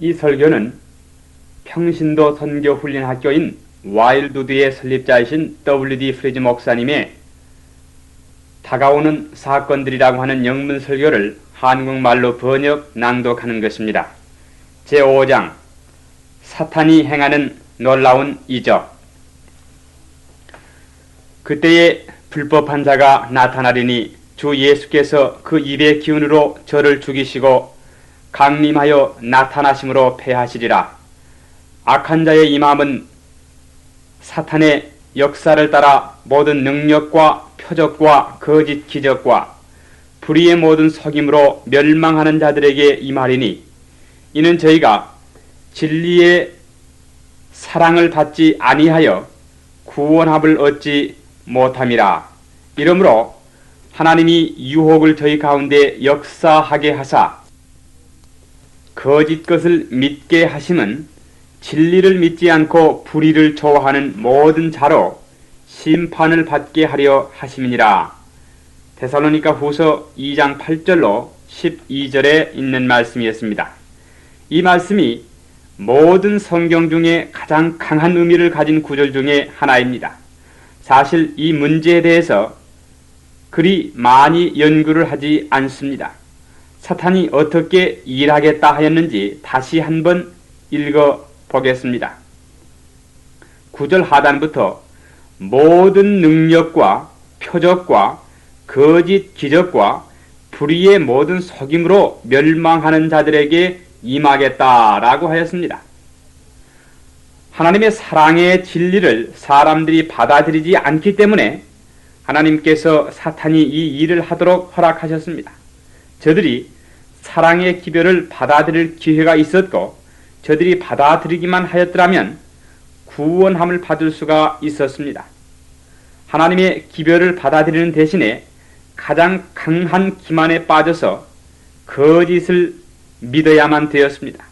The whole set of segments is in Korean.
이 설교는 평신도 선교훈련학교인 와일드우드의 설립자이신 W.D. 프리즈 목사님의 다가오는 사건들이라고 하는 영문 설교를 한국말로 번역 낭독하는 것입니다. 제5장 사탄이 행하는 놀라운 이적. 그때에 불법한 자가 나타나리니 주 예수께서 그 입의 기운으로 저를 죽이시고 강림하여 나타나심으로 패하시리라. 악한 자의 임함은 사탄의 역사를 따라 모든 능력과 표적과 거짓 기적과 불의의 모든 속임으로 멸망하는 자들에게 임하리니 이는 저희가 진리의 사랑을 받지 아니하여 구원함을 얻지 못함이라. 이러므로 하나님이 유혹을 저희 가운데 역사하게 하사 거짓 것을 믿게 하심은 진리를 믿지 않고 불의를 좋아하는 모든 자로 심판을 받게 하려 하심이니라. 데살로니가 후서 2장 8절로 12절에 있는 말씀이었습니다. 이 말씀이 모든 성경 중에 가장 강한 의미를 가진 구절 중에 하나입니다. 사실 이 문제에 대해서 그리 많이 연구를 하지 않습니다. 사탄이 어떻게 일하겠다 하였는지 다시 한번 읽어보겠습니다. 9절 하단부터 모든 능력과 표적과 거짓 기적과 불의의 모든 속임으로 멸망하는 자들에게 임하겠다라고 하였습니다. 하나님의 사랑의 진리를 사람들이 받아들이지 않기 때문에 하나님께서 사탄이 이 일을 하도록 허락하셨습니다. 저들이 사랑의 기별을 받아들일 기회가 있었고 저들이 받아들이기만 하였더라면 구원함을 받을 수가 있었습니다. 하나님의 기별을 받아들이는 대신에 가장 강한 기만에 빠져서 거짓을 믿어야만 되었습니다.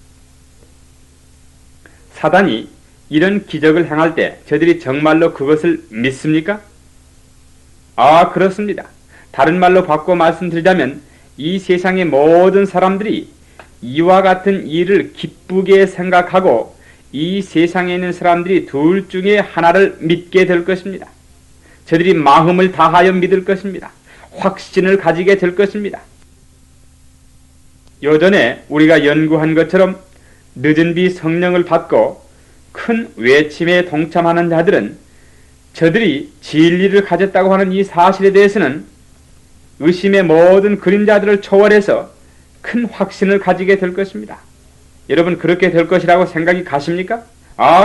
사단이 이런 기적을 행할 때 저들이 정말로 그것을 믿습니까? 그렇습니다. 다른 말로 바꿔 말씀드리자면 이 세상의 모든 사람들이 이와 같은 일을 기쁘게 생각하고 이 세상에 있는 사람들이 둘 중에 하나를 믿게 될 것입니다. 저들이 마음을 다하여 믿을 것입니다. 확신을 가지게 될 것입니다. 요전에 우리가 연구한 것처럼 늦은 비 성령을 받고 큰 외침에 동참하는 자들은 저들이 진리를 가졌다고 하는 이 사실에 대해서는 의심의 모든 그림자들을 초월해서 큰 확신을 가지게 될 것입니다. 여러분 그렇게 될 것이라고 생각이 가십니까?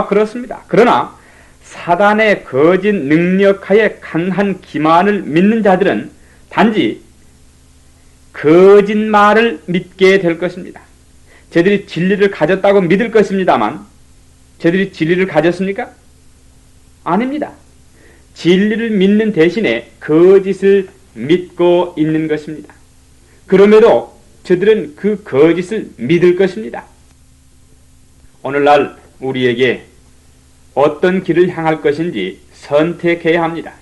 그렇습니다. 그러나 사단의 거짓 능력하에 강한 기만을 믿는 자들은 단지 거짓말을 믿게 될 것입니다. 저들이 진리를 가졌다고 믿을 것입니다만 저들이 진리를 가졌습니까? 아닙니다. 진리를 믿는 대신에 거짓을 믿고 있는 것입니다. 그럼에도 저들은 그 거짓을 믿을 것입니다. 오늘날 우리에게 어떤 길을 향할 것인지 선택해야 합니다.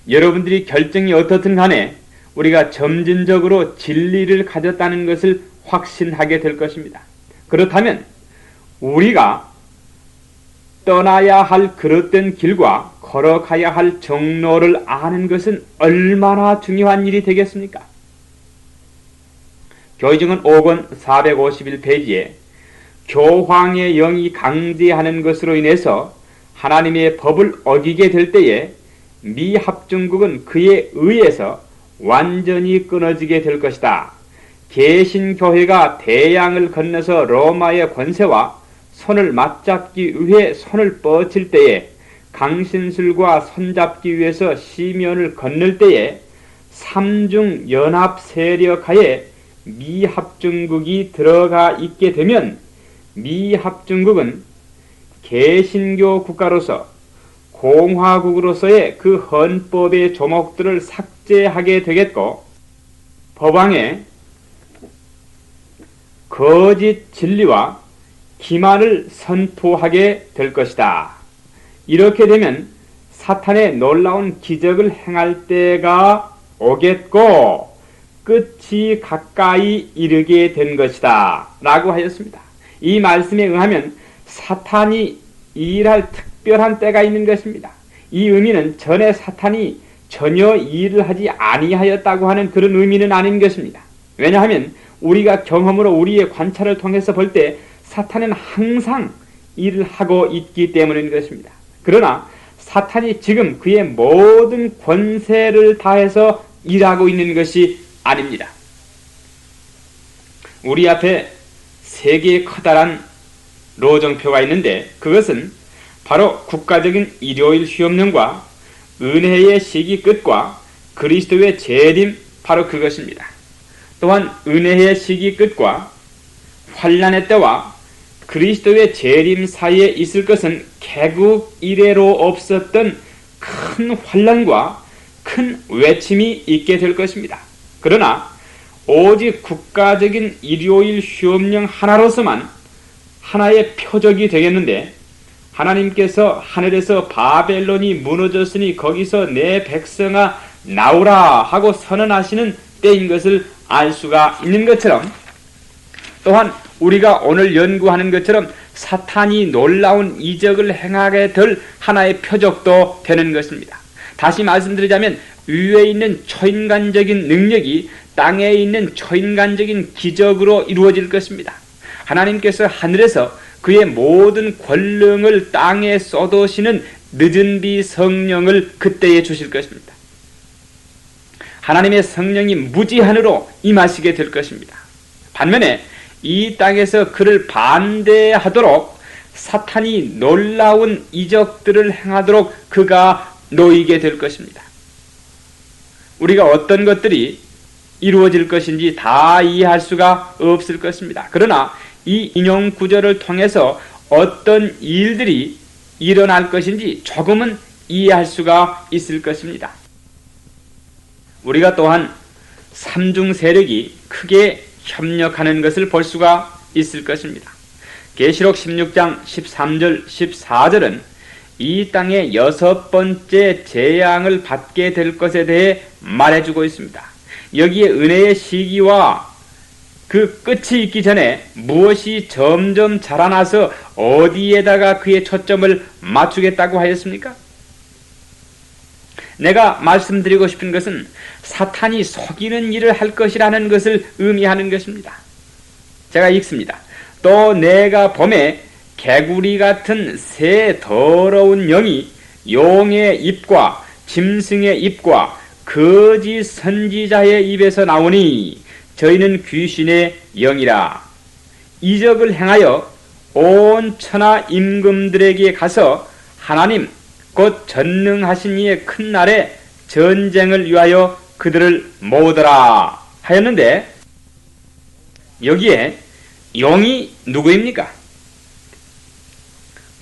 여러분들이 결정이 어떻든 간에 우리가 점진적으로 진리를 가졌다는 것을 확신하게 될 것입니다. 그렇다면 우리가 떠나야 할 그릇된 길과 걸어가야 할 정로를 아는 것은 얼마나 중요한 일이 되겠습니까? 교의증언 5권 451페이지에 교황의 영이 강제하는 것으로 인해서 하나님의 법을 어기게 될 때에 미합중국은 그에 의해서 완전히 끊어지게 될 것이다. 개신교회가 대양을 건너서 로마의 권세와 손을 맞잡기 위해 손을 뻗칠 때에 강신술과 손잡기 위해서 시면을 건널 때에 삼중 연합 세력하에 미합중국이 들어가 있게 되면 미합중국은 개신교 국가로서 공화국으로서의 그 헌법의 조목들을 삭제하게 되겠고 법왕의 거짓 진리와 기만을 선포하게 될 것이다. 이렇게 되면 사탄의 놀라운 기적을 행할 때가 오겠고 끝이 가까이 이르게 된 것이다 라고 하였습니다. 이 말씀에 의하면 사탄이 일할 특별한 때가 있는 것입니다. 이 의미는 전에 사탄이 전혀 일을 하지 아니하였다고 하는 그런 의미는 아닌 것입니다. 왜냐하면 우리가 경험으로 우리의 관찰을 통해서 볼 때 사탄은 항상 일을 하고 있기 때문인 것입니다. 그러나 사탄이 지금 그의 모든 권세를 다해서 일하고 있는 것이 아닙니다. 우리 앞에 세 개의 커다란 로정표가 있는데 그것은 바로 국가적인 일요일 휴업령과 은혜의 시기 끝과 그리스도의 재림, 바로 그것입니다. 또한 은혜의 시기 끝과 환난의 때와 그리스도의 재림 사이에 있을 것은 개국 이래로 없었던 큰 환난과 큰 외침이 있게 될 것입니다. 그러나 오직 국가적인 일요일 휴업령 하나로서만 하나의 표적이 되겠는데, 하나님께서 하늘에서 바벨론이 무너졌으니 거기서 내 백성아 나오라 하고 선언하시는 때인 것을 알 수가 있는 것처럼, 또한 우리가 오늘 연구하는 것처럼 사탄이 놀라운 이적을 행하게 될 하나의 표적도 되는 것입니다. 다시 말씀드리자면 위에 있는 초인간적인 능력이 땅에 있는 초인간적인 기적으로 이루어질 것입니다. 하나님께서 하늘에서 그의 모든 권능을 땅에 쏟으시는 늦은 비 성령을 그때에 주실 것입니다. 하나님의 성령이 무지한으로 임하시게 될 것입니다. 반면에 이 땅에서 그를 반대하도록 사탄이 놀라운 이적들을 행하도록 그가 놓이게 될 것입니다. 우리가 어떤 것들이 이루어질 것인지 다 이해할 수가 없을 것입니다. 그러나 이 인용 구절을 통해서 어떤 일들이 일어날 것인지 조금은 이해할 수가 있을 것입니다. 우리가 또한 삼중 세력이 크게 협력하는 것을 볼 수가 있을 것입니다. 계시록 16장 13절 14절은 이 땅의 6번째 재앙을 받게 될 것에 대해 말해주고 있습니다. 여기에 은혜의 시기와 그 끝이 있기 전에 무엇이 점점 자라나서 어디에다가 그의 초점을 맞추겠다고 하였습니까? 내가 말씀드리고 싶은 것은 사탄이 속이는 일을 할 것이라는 것을 의미하는 것입니다. 제가 읽습니다. 또 내가 봄에 개구리 같은 새 더러운 영이 용의 입과 짐승의 입과 거짓 선지자의 입에서 나오니 저희는 귀신의 영이라. 이적을 행하여 온 천하 임금들에게 가서 하나님 곧 전능하신 이의 큰 날에 전쟁을 위하여 그들을 모으더라 하였는데, 여기에 용이 누구입니까?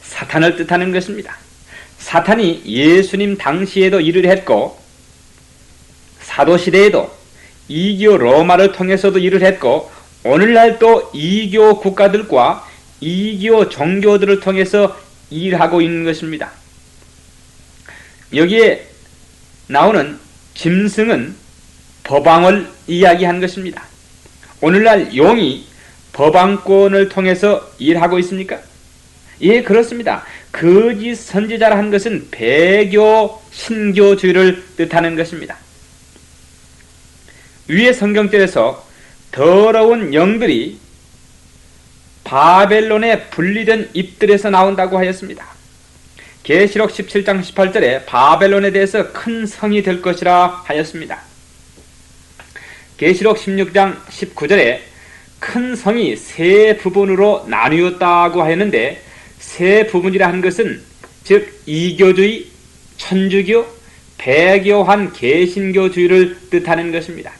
사탄을 뜻하는 것입니다. 사탄이 예수님 당시에도 일을 했고 사도시대에도 이교 로마를 통해서도 일을 했고 오늘날 또 이교 국가들과 이교 종교들을 통해서 일하고 있는 것입니다. 여기에 나오는 짐승은 법왕을 이야기한 것입니다. 오늘날 용이 법왕권을 통해서 일하고 있습니까? 예, 그렇습니다. 거짓 선지자라 한 것은 배교, 신교주의를 뜻하는 것입니다. 위의 성경절에서 더러운 영들이 바벨론의 분리된 입들에서 나온다고 하였습니다. 계시록 17장 18절에 바벨론에 대해서 큰 성이 될 것이라 하였습니다. 계시록 16장 19절에 큰 성이 세 부분으로 나뉘었다고 하였는데, 세 부분이라 한 것은 즉 이교주의, 천주교, 배교한 개신교주의를 뜻하는 것입니다.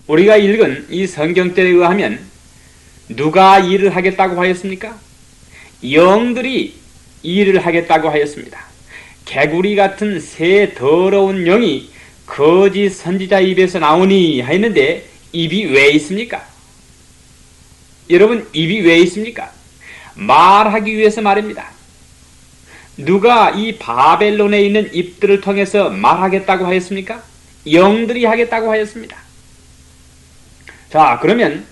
우리가 읽은 이 성경절에 의하면 누가 일을 하겠다고 하였습니까? 영들이 일을 하겠다고 하였습니다. 개구리 같은 새 더러운 영이 거짓 선지자 입에서 나오니 하였는데, 입이 왜 있습니까? 여러분, 입이 왜 있습니까? 말하기 위해서 말입니다. 누가 이 바벨론에 있는 입들을 통해서 말하겠다고 하였습니까? 영들이 하겠다고 하였습니다. 자, 그러면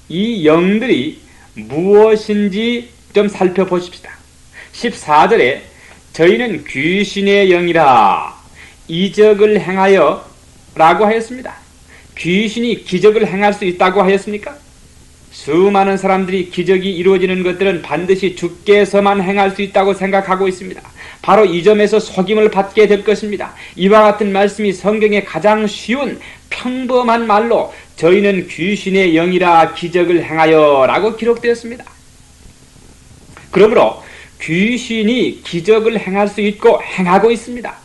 이 영들이 무엇인지 좀 살펴보십시다. 14절에 저희는 귀신의 영이라 이적을 행하여 라고 하였습니다. 귀신이 기적을 행할 수 있다고 하였습니까? 수많은 사람들이 기적이 이루어지는 것들은 반드시 주께서만 행할 수 있다고 생각하고 있습니다. 바로 이 점에서 속임을 받게 될 것입니다. 이와 같은 말씀이 성경의 가장 쉬운 평범한 말로 저희는 귀신의 영이라 기적을 행하여 라고 기록되었습니다. 그러므로 귀신이 기적을 행할 수 있고 행하고 있습니다.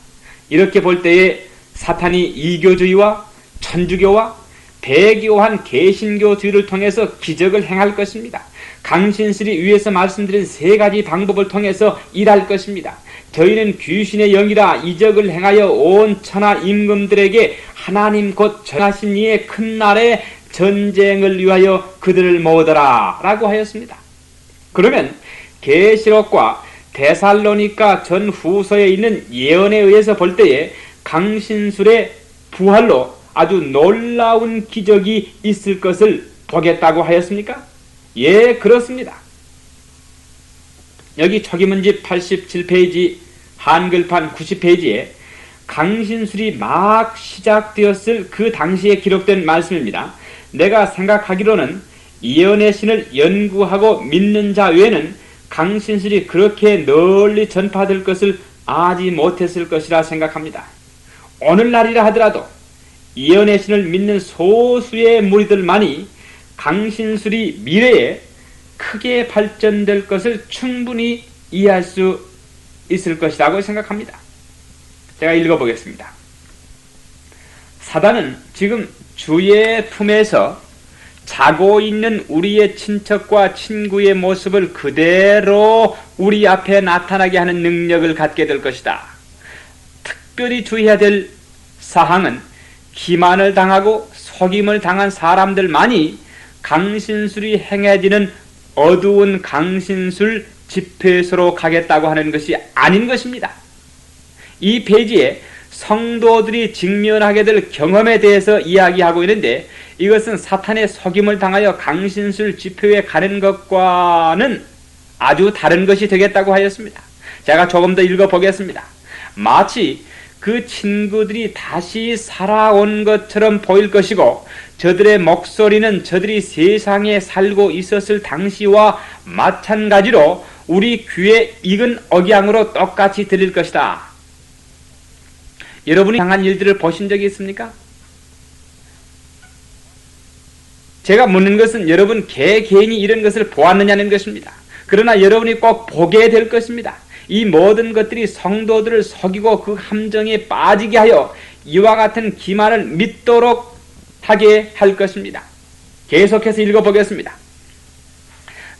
이렇게 볼 때에 사탄이 이교주의와 천주교와 배교한 개신교주의를 통해서 기적을 행할 것입니다. 강신술이 위에서 말씀드린 세 가지 방법을 통해서 일할 것입니다. 저희는 귀신의 영이라 이적을 행하여 온 천하 임금들에게 하나님 곧 전하신 이의 큰 날에 전쟁을 위하여 그들을 모으더라 라고 하였습니다. 그러면 계시록과 데살로니가 전후서에 있는 예언에 의해서 볼 때에 강신술의 부활로 아주 놀라운 기적이 있을 것을 보겠다고 하였습니까? 예, 그렇습니다. 여기 초기문집 87페이지 한글판 90페이지에 강신술이 막 시작되었을 그 당시에 기록된 말씀입니다. 내가 생각하기로는 예언의 신을 연구하고 믿는 자 외에는 강신술이 그렇게 널리 전파될 것을 아지 못했을 것이라 생각합니다. 오늘날이라 하더라도 예언의 신을 믿는 소수의 무리들만이 강신술이 미래에 크게 발전될 것을 충분히 이해할 수 있을 것이라고 생각합니다. 제가 읽어보겠습니다. 사단은 지금 주의 품에서 자고 있는 우리의 친척과 친구의 모습을 그대로 우리 앞에 나타나게 하는 능력을 갖게 될 것이다. 특별히 주의해야 될 사항은 기만을 당하고 속임을 당한 사람들만이 강신술이 행해지는 어두운 강신술 집회소로 가겠다고 하는 것이 아닌 것입니다. 이 페이지에 성도들이 직면하게 될 경험에 대해서 이야기하고 있는데 이것은 사탄의 속임을 당하여 강신술 집회에 가는 것과는 아주 다른 것이 되겠다고 하였습니다. 제가 조금 더 읽어보겠습니다. 마치 그 친구들이 다시 살아온 것처럼 보일 것이고 저들의 목소리는 저들이 세상에 살고 있었을 당시와 마찬가지로 우리 귀에 익은 억양으로 똑같이 들릴 것이다. 여러분이 당한 일들을 보신 적이 있습니까? 제가 묻는 것은 여러분 개개인이 이런 것을 보았느냐는 것입니다. 그러나 여러분이 꼭 보게 될 것입니다. 이 모든 것들이 성도들을 속이고 그 함정에 빠지게 하여 이와 같은 기만을 믿도록 하게 할 것입니다. 계속해서 읽어보겠습니다.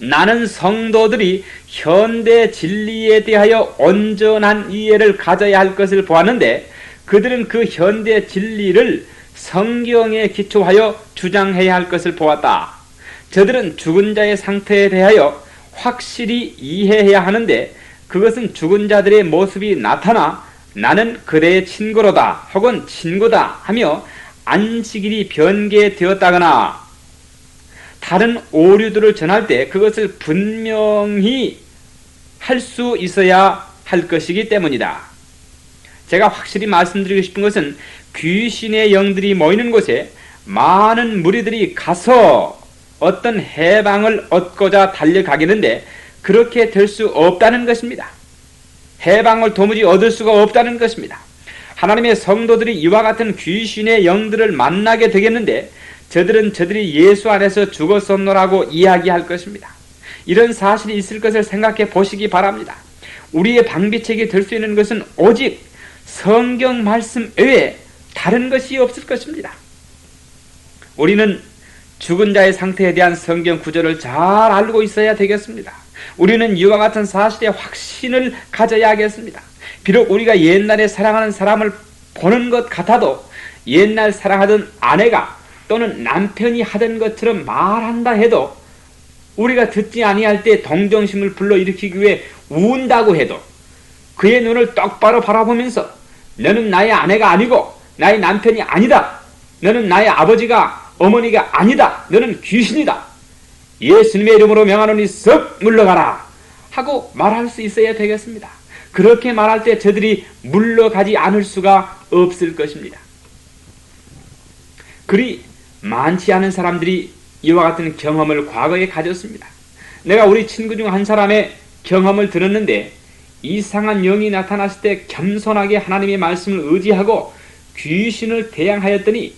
나는 성도들이 현대 진리에 대하여 온전한 이해를 가져야 할 것을 보았는데 그들은 그 현대 진리를 성경에 기초하여 주장해야 할 것을 보았다. 저들은 죽은 자의 상태에 대하여 확실히 이해해야 하는데 그것은 죽은 자들의 모습이 나타나 나는 그대의 친구로다 혹은 친구다 하며 안식일이 변개되었다거나 다른 오류들을 전할 때 그것을 분명히 할 수 있어야 할 것이기 때문이다. 제가 확실히 말씀드리고 싶은 것은 귀신의 영들이 모이는 곳에 많은 무리들이 가서 어떤 해방을 얻고자 달려가겠는데 그렇게 될 수 없다는 것입니다. 해방을 도무지 얻을 수가 없다는 것입니다. 하나님의 성도들이 이와 같은 귀신의 영들을 만나게 되겠는데 저들은 저들이 예수 안에서 죽었었노라고 이야기할 것입니다. 이런 사실이 있을 것을 생각해 보시기 바랍니다. 우리의 방비책이 될 수 있는 것은 오직 성경 말씀 외에 다른 것이 없을 것입니다. 우리는 죽은 자의 상태에 대한 성경 구절을 잘 알고 있어야 되겠습니다. 우리는 이와 같은 사실에 확신을 가져야 하겠습니다. 비록 우리가 옛날에 사랑하는 사람을 보는 것 같아도 옛날 사랑하던 아내가 또는 남편이 하던 것처럼 말한다 해도 우리가 듣지 아니할 때 동정심을 불러일으키기 위해 운다고 해도 그의 눈을 똑바로 바라보면서 너는 나의 아내가 아니고 나의 남편이 아니다. 너는 나의 아버지가 어머니가 아니다. 너는 귀신이다. 예수님의 이름으로 명하노니 썩 물러가라 하고 말할 수 있어야 되겠습니다. 그렇게 말할 때 저들이 물러가지 않을 수가 없을 것입니다. 그리 많지 않은 사람들이 이와 같은 경험을 과거에 가졌습니다. 내가 우리 친구 중 한 사람의 경험을 들었는데, 이상한 영이 나타났을 때 겸손하게 하나님의 말씀을 의지하고 귀신을 대항하였더니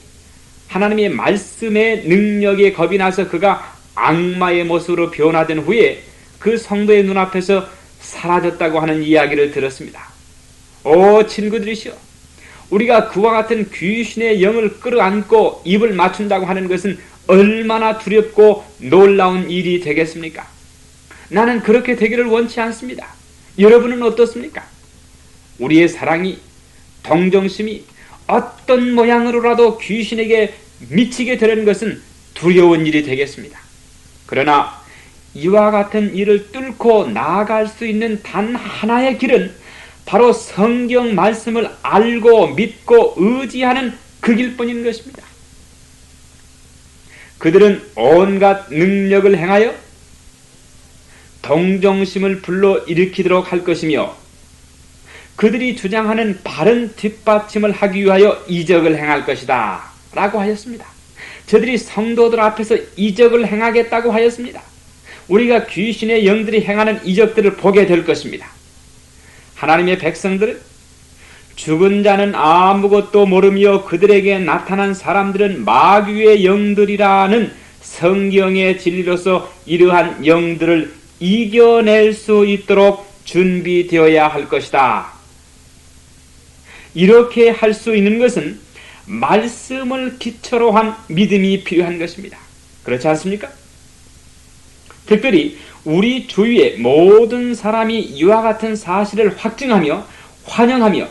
하나님의 말씀의 능력에 겁이 나서 그가 악마의 모습으로 변화된 후에 그 성도의 눈앞에서 사라졌다고 하는 이야기를 들었습니다. 오 친구들이시여, 우리가 그와 같은 귀신의 영을 끌어안고 입을 맞춘다고 하는 것은 얼마나 두렵고 놀라운 일이 되겠습니까? 나는 그렇게 되기를 원치 않습니다. 여러분은 어떻습니까? 우리의 사랑이, 동정심이 어떤 모양으로라도 귀신에게 미치게 되는 것은 두려운 일이 되겠습니다. 그러나 이와 같은 일을 뚫고 나아갈 수 있는 단 하나의 길은 바로 성경 말씀을 알고 믿고 의지하는 그 길뿐인 것입니다. 그들은 온갖 능력을 행하여 동정심을 불러일으키도록 할 것이며, 그들이 주장하는 바른 뒷받침을 하기 위하여 이적을 행할 것이다 라고 하였습니다. 저들이 성도들 앞에서 이적을 행하겠다고 하였습니다. 우리가 귀신의 영들이 행하는 이적들을 보게 될 것입니다. 하나님의 백성들은 죽은 자는 아무것도 모르며 그들에게 나타난 사람들은 마귀의 영들이라는 성경의 진리로서 이러한 영들을 이겨낼 수 있도록 준비되어야 할 것이다. 이렇게 할 수 있는 것은 말씀을 기초로 한 믿음이 필요한 것입니다. 그렇지 않습니까? 특별히 우리 주위의 모든 사람이 이와 같은 사실을 확증하며 환영하며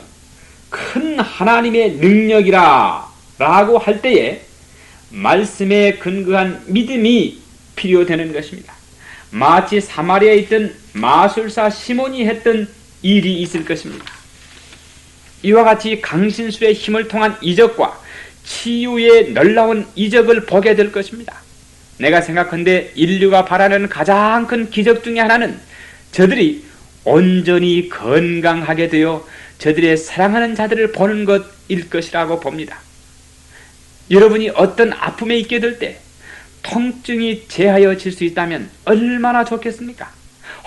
큰 하나님의 능력이라 라고 할 때에 말씀에 근거한 믿음이 필요되는 것입니다. 마치 사마리아에 있던 마술사 시몬이 했던 일이 있을 것입니다. 이와 같이 강신술의 힘을 통한 이적과 치유의 놀라운 이적을 보게 될 것입니다. 내가 생각한데 인류가 바라는 가장 큰 기적 중에 하나는 저들이 온전히 건강하게 되어 저들의 사랑하는 자들을 보는 것일 것이라고 봅니다. 여러분이 어떤 아픔에 있게 될 때 통증이 제하여질 수 있다면 얼마나 좋겠습니까?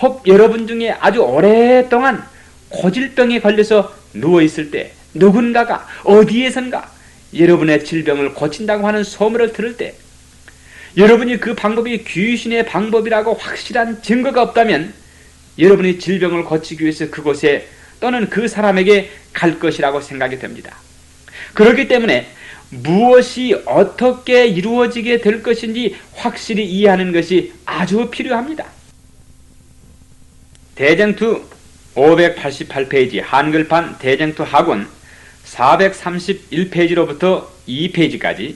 혹 여러분 중에 아주 오랫동안 고질병에 걸려서 누워있을 때 누군가가 어디에선가 여러분의 질병을 고친다고 하는 소문을 들을 때, 여러분이 그 방법이 귀신의 방법이라고 확실한 증거가 없다면 여러분이 질병을 고치기 위해서 그곳에 또는 그 사람에게 갈 것이라고 생각이 됩니다. 그렇기 때문에 무엇이 어떻게 이루어지게 될 것인지 확실히 이해하는 것이 아주 필요합니다. 대쟁투 588페이지 한글판 대쟁투 학원 431페이지로부터 2페이지까지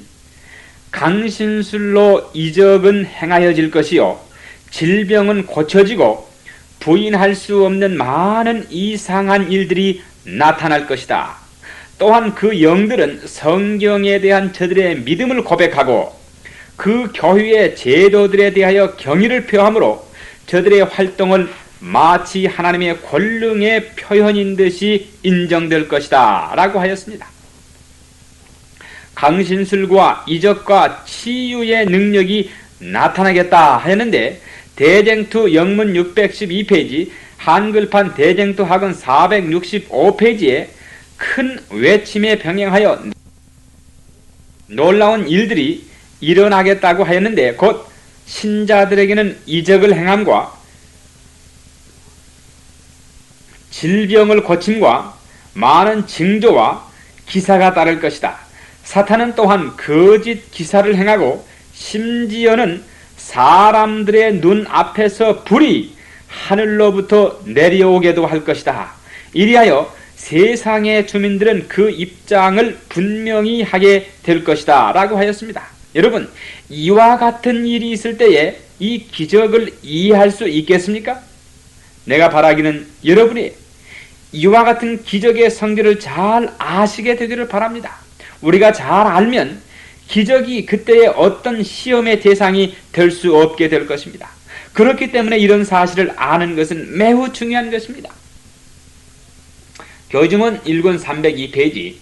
강신술로 이적은 행하여질 것이요 질병은 고쳐지고 부인할 수 없는 많은 이상한 일들이 나타날 것이다. 또한 그 영들은 성경에 대한 저들의 믿음을 고백하고 그 교회의 제도들에 대하여 경의를 표함으로 저들의 활동을 마치 하나님의 권능의 표현인 듯이 인정될 것이다 라고 하였습니다. 강신술과 이적과 치유의 능력이 나타나겠다 하였는데, 대쟁투 영문 612페이지 한글판 대쟁투 학원 465페이지에 큰 외침에 병행하여 놀라운 일들이 일어나겠다고 하였는데, 곧 신자들에게는 이적을 행함과 질병을 고침과 많은 징조와 기사가 따를 것이다. 사탄은 또한 거짓 기사를 행하고 심지어는 사람들의 눈 앞에서 불이 하늘로부터 내려오게도 할 것이다. 이리하여 세상의 주민들은 그 입장을 분명히 하게 될 것이다 라고 하였습니다. 여러분, 이와 같은 일이 있을 때에 이 기적을 이해할 수 있겠습니까? 내가 바라기는 여러분이 이와 같은 기적의 성질을 잘 아시게 되기를 바랍니다. 우리가 잘 알면 기적이 그때의 어떤 시험의 대상이 될 수 없게 될 것입니다. 그렇기 때문에 이런 사실을 아는 것은 매우 중요한 것입니다. 교증원 1권 302페이지.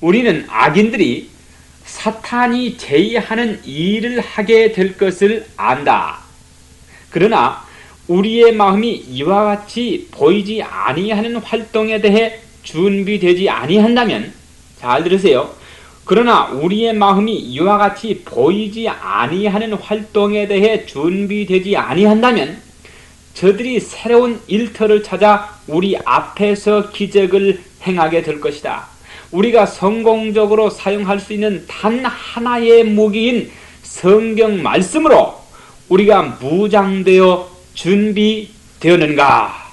우리는 악인들이 사탄이 제의하는 일을 하게 될 것을 안다. 그러나 우리의 마음이 이와 같이 보이지 아니하는 활동에 대해 준비되지 아니한다면, 잘 들으세요. 그러나 우리의 마음이 이와 같이 보이지 아니하는 활동에 대해 준비되지 아니한다면 저들이 새로운 일터를 찾아 우리 앞에서 기적을 행하게 될 것이다. 우리가 성공적으로 사용할 수 있는 단 하나의 무기인 성경 말씀으로 우리가 무장되어 준비되었는가?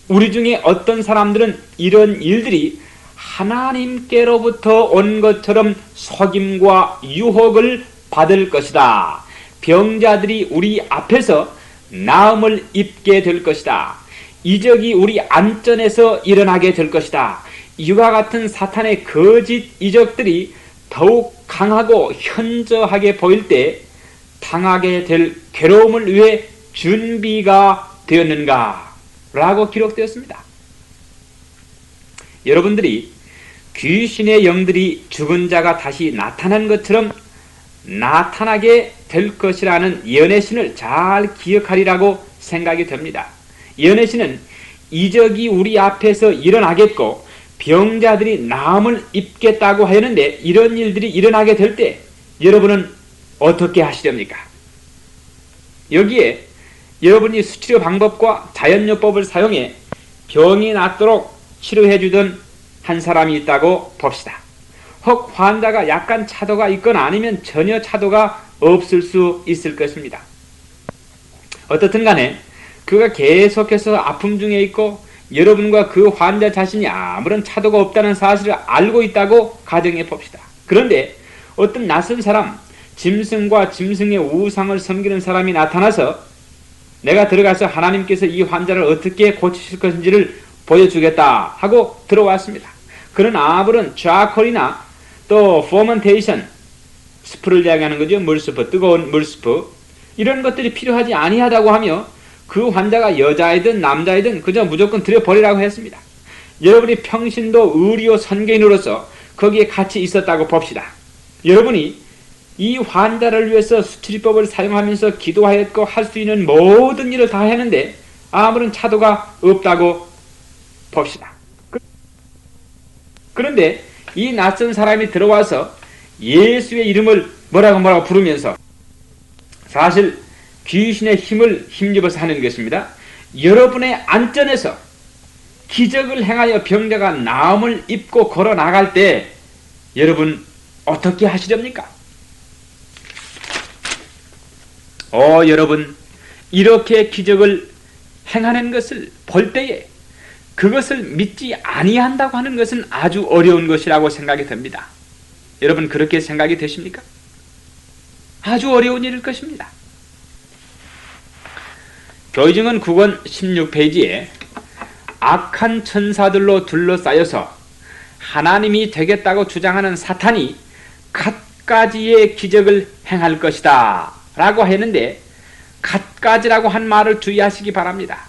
우리 중에 어떤 사람들은 이런 일들이 하나님께로부터 온 것처럼 속임과 유혹을 받을 것이다. 병자들이 우리 앞에서 나음을 입게 될 것이다. 이적이 우리 안전에서 일어나게 될 것이다. 이와 같은 사탄의 거짓 이적들이 더욱 강하고 현저하게 보일 때 당하게 될 괴로움을 위해 준비가 되었는가? 라고 기록되었습니다. 여러분들이 귀신의 영들이 죽은 자가 다시 나타난 것처럼 나타나게 될 것이라는 예언의 잘 기억하리라고 생각이 됩니다. 예언의 이적이 우리 앞에서 일어나겠고 병자들이 나음을 입겠다고 하였는데 이런 일들이 일어나게 될 때 여러분은 어떻게 하시렵니까? 여기에 여러분이 수치료 방법과 자연요법을 사용해 병이 낫도록 치료해 주던 한 사람이 있다고 봅시다. 혹 환자가 약간 차도가 있거나 아니면 전혀 차도가 없을 수 있을 것입니다. 어떻든 간에 그가 계속해서 아픔 중에 있고 여러분과 그 환자 자신이 아무런 차도가 없다는 사실을 알고 있다고 가정해 봅시다. 그런데 어떤 낯선 사람, 짐승과 짐승의 우상을 섬기는 사람이 나타나서 내가 들어가서 하나님께서 이 환자를 어떻게 고치실 것인지를 보여주겠다 하고 들어왔습니다. 그런 아무런 좌콜이나 또 포먼테이션, 스프를 이야기하는 거죠. 물스프, 뜨거운 물스프, 이런 것들이 필요하지 아니하다고 하며 그 환자가 여자이든 남자이든 그저 무조건 들여버리라고 했습니다. 여러분이 평신도 의료 선교인으로서 거기에 같이 있었다고 봅시다. 여러분이 이 환자를 위해서 수치리법을 사용하면서 기도하였고 할 수 있는 모든 일을 다 했는데 아무런 차도가 없다고 봅시다. 그런데 이 낯선 사람이 들어와서 예수의 이름을 뭐라고 부르면서 사실 귀신의 힘을 힘입어서 하는 것입니다. 여러분의 안전에서 기적을 행하여 병자가 나음을 입고 걸어 나갈 때 여러분 어떻게 하시렵니까? 여러분, 이렇게 기적을 행하는 것을 볼 때에 그것을 믿지 아니한다고 하는 것은 아주 어려운 것이라고 생각이 됩니다. 여러분 그렇게 생각이 되십니까? 아주 어려운 일일 것입니다. 교의증언 9권 16페이지에 악한 천사들로 둘러싸여서 하나님이 되겠다고 주장하는 사탄이 갖가지의 기적을 행할 것이다 라고 했는데 갖가지라고 한 말을 주의하시기 바랍니다.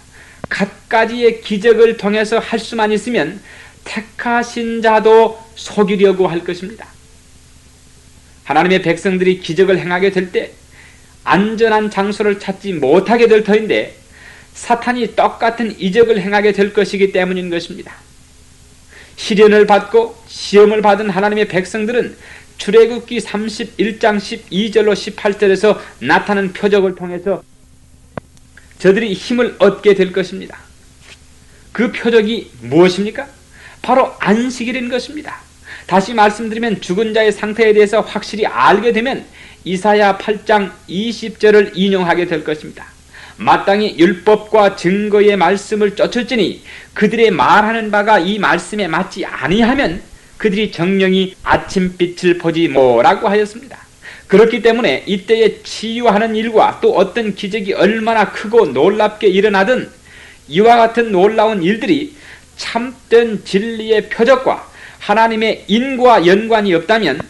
갖가지의 기적을 통해서 할 수만 있으면 택하신 자도 속이려고 할 것입니다. 하나님의 백성들이 기적을 행하게 될 때 안전한 장소를 찾지 못하게 될 터인데 사탄이 똑같은 이적을 행하게 될 것이기 때문인 것입니다. 시련을 받고 시험을 받은 하나님의 백성들은 출애굽기 31장 12절로 18절에서 나타난 표적을 통해서 저들이 힘을 얻게 될 것입니다. 그 표적이 무엇입니까? 바로 안식일인 것입니다. 다시 말씀드리면 죽은 자의 상태에 대해서 확실히 알게 되면 이사야 8장 20절을 인용하게 될 것입니다. 마땅히 율법과 증거의 말씀을 쫓을지니 그들의 말하는 바가 이 말씀에 맞지 아니하면 그들이 정령이 아침빛을 보지 뭐라고 하였습니다. 그렇기 때문에 이때에 치유하는 일과 또 어떤 기적이 얼마나 크고 놀랍게 일어나든 이와 같은 놀라운 일들이 참된 진리의 표적과 하나님의 인과 연관이 없다면